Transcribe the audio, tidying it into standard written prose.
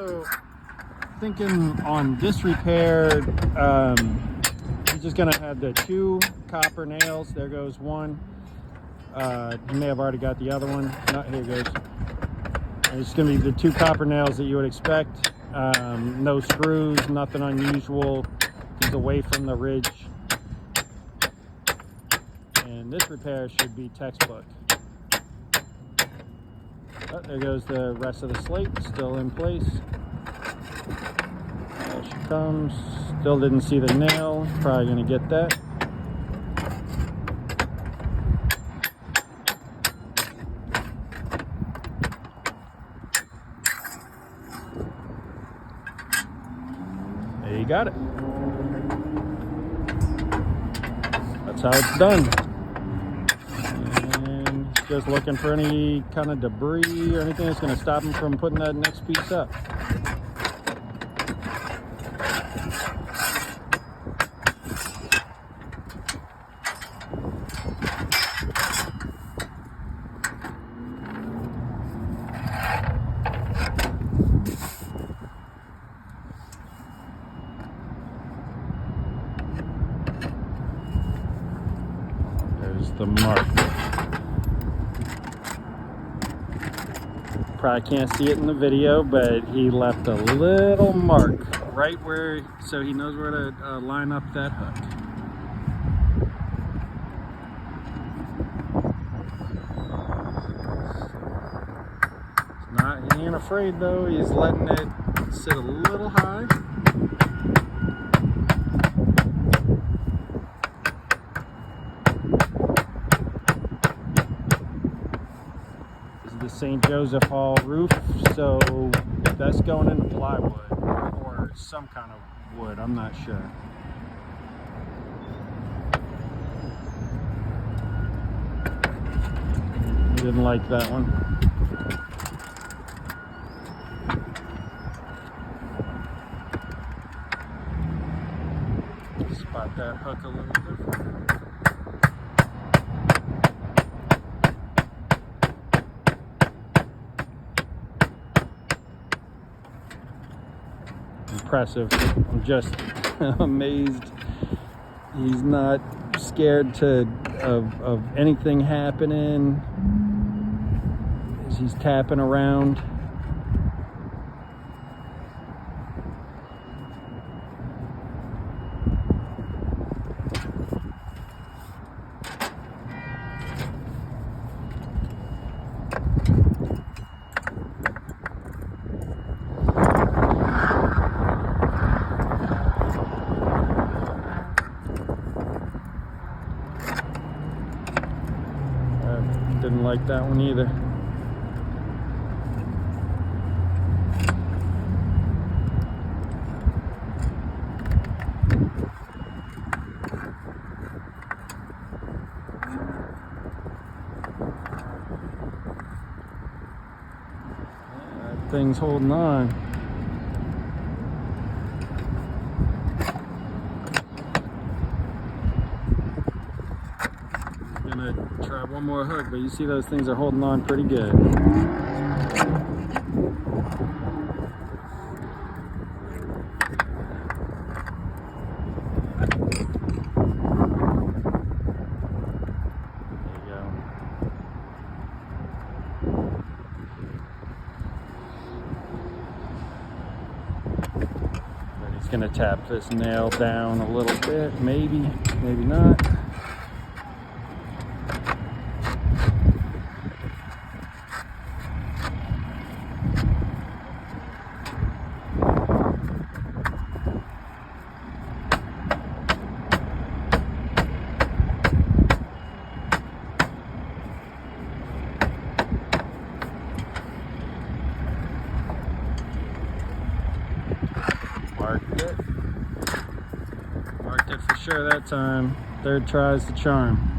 So, thinking on this repair, he's just gonna have the 2 copper nails. There goes one. You may have already got the other one. No, here goes. And it's gonna be the 2 copper nails that you would expect. No screws, nothing unusual. He's away from the ridge. And this repair should be textbook. Oh, there goes the rest of the slate, still in place. There she comes. Still didn't see the nail. Probably gonna get that. There you got it. That's how it's done. And just looking for any kind of debris or anything that's going to stop him from putting that next piece up. There's the mark. Probably can't see it in the video, but he left a little mark right where, so he knows where to line up that hook. He ain't afraid though. He's letting it sit a little high. The St. Joseph Hall roof, so that's going into plywood or some kind of wood, I'm not sure. Didn't like that one. Spot that hook a little different. Impressive. I'm just amazed he's not scared of anything happening as he's tapping around. Didn't like that one either. That thing's holding on. Gonna try one more hook, but you see those things are holding on pretty good. There you go. But he's gonna tap this nail down a little bit, maybe not. Marked it for sure that time. 3rd try's the charm.